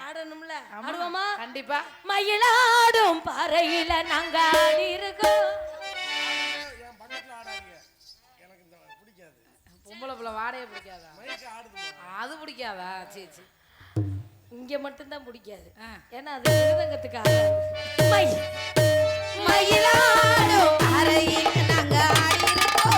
ஆடணும்ல ஆடுவோமா? கண்டிப்பா. மயிலாடும் பாறையில நாங்க ஆடி இருக்கோம். பொம்பளை பிள்ளை வாடையே பிடிக்காதா? அது பிடிக்காதா? சரி சரி, இங்க மட்டும்தான் பிடிக்காது. ஏன்னா அது மிருதங்கத்துக்கு ஆடாது. மயிலாடும் பாறையில நாங்க ஆடி இருக்கோம்.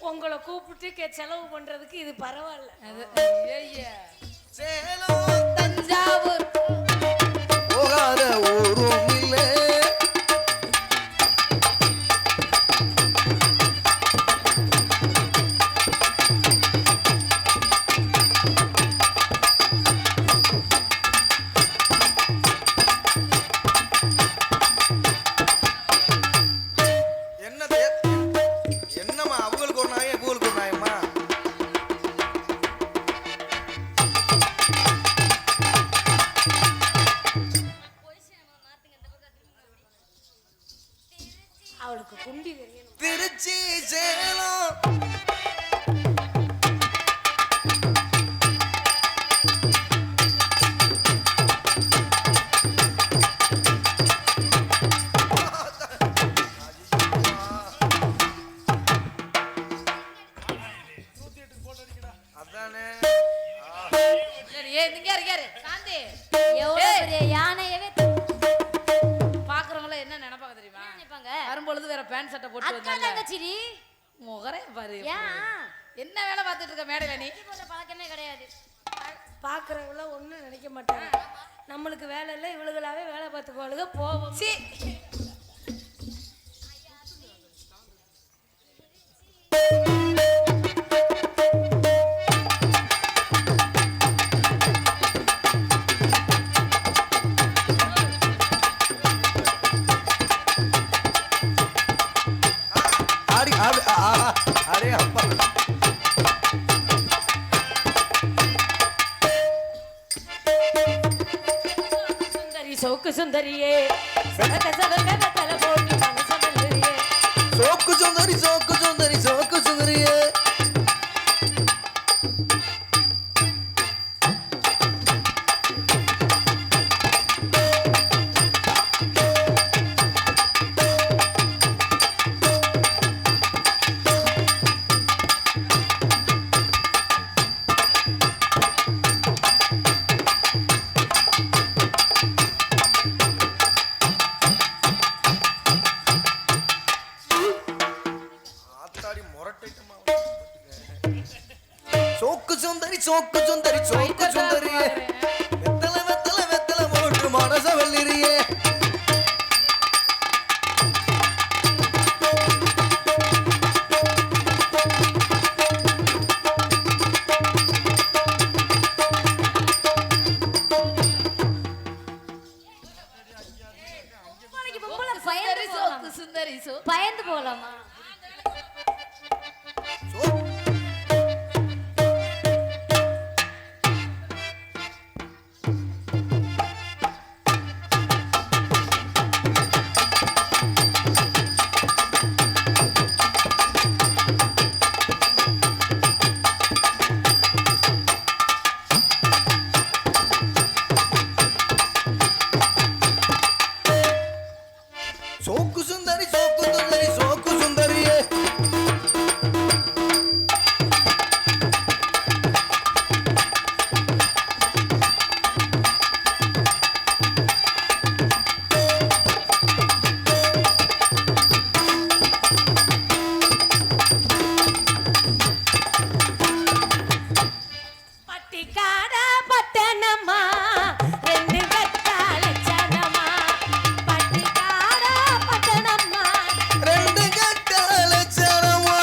உங்களை கூப்பிட்டு செலவு பண்றதுக்கு இது பரவாயில்ல. சேலம் தஞ்சாவூர் போகாத ஊரும் இல்லை. அவளுக்கு குண்டி திருச்சி சேலம் அக்கா தங்கச்சிடி முகரே பாரு ஏன் என்ன வேலை பார்த்துட்டு இருக்க மேடையில நீ பழக்கமே கிடையாது பாக்குறவங்கள ஒண்ணும் நினைக்க மாட்டாங்க நம்மளுக்கு வேலை இல்லை இவளுகளாவே வேலை பார்த்துக்கோளுக போவோம் சீ அரே அப்பா சுந்தரி சோக்கு சுந்தரியே சதக சதக தல போட்டு மனசமல்லியே சோக்கு சுந்தரி சோக்கு சுந்தரி சோக்கு சுந்தரியே சோக்கு சுந்தரி சோக்கு சுந்தரி சோக்கு சுந்தரியே வெத்தல வெத்தல வெத்தல போட்டு மனச வெள்ளிரியே சுந்தரி சோ பயந்து போலாமா சோக்கு சுந்தரி சோக்கு சுந்தரி சோக்கு சுந்தரியே பட்டிக்காடா பட்டணமா ரெண்டு கட்டாளச்சனமா பட்டிக்காடா பட்டணமா ரெண்டு கட்டால சரமா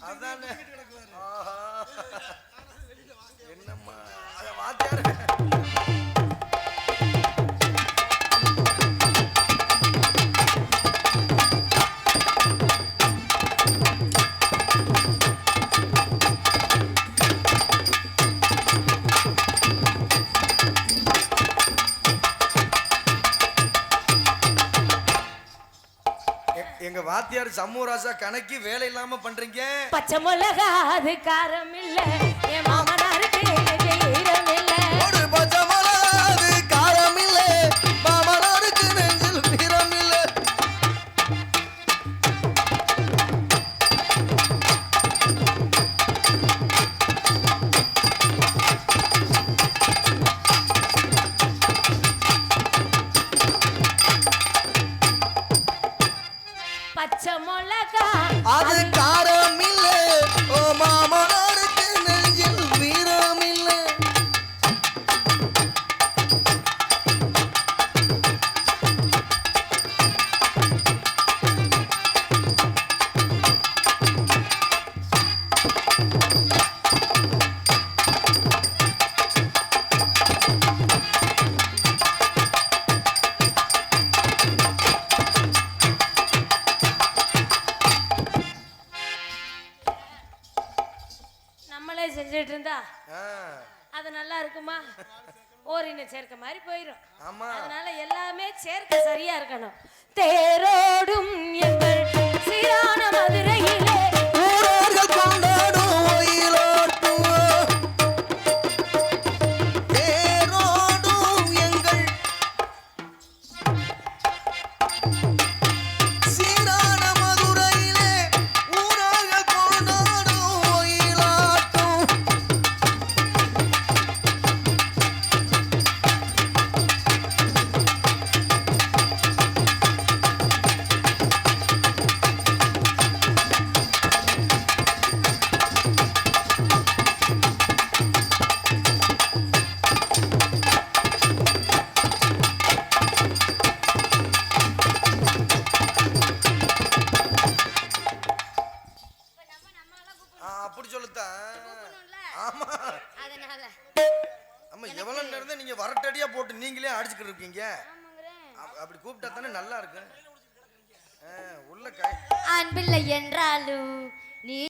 அதானே ஆஹா என்னம்மா அத வாத்தியார் எங்க வாத்தியார் சம்மூராசா கணக்கு வேலை இல்லாம பண்றீங்க பச்சை மிளகா அது காரம் இல்ல என் மாமனாருக்கு ஈரம் இல்ல ஒரு பச்சை மிளகாது காரம் இல்ல மாமனாருக்கு நெஞ்சில் வீரம் இல்ல பச்சை மிளகா அது காரம் இல்ல ஓ மாமனாருக்கு நெஞ்சில் வீரம் இல்ல நம்மளே செஞ்சுட்டு இருந்தா ஆ, அது நல்லா இருக்குமா ஓரின சேர்க்க மாதிரி போயிடும் ஆமா அதனால எல்லாமே சேர்க்க சரியா இருக்கணும் தேரோடும் எங்கள் சீரான மதுரையிலே ஊரர்கள் கொண்டாடும் ஒயிலாட்டும் ஆமா அதனால ஆமா எவ்வளவு நேரம் தான் நீங்க வரட்டடியா போட்டு நீங்களே அடிச்சுக்கிட்டு இருக்கீங்க அப்படி கூப்பிட்டா தானே நல்லா இருக்கு உள்ள அன்பில்லை என்றாலும் நீ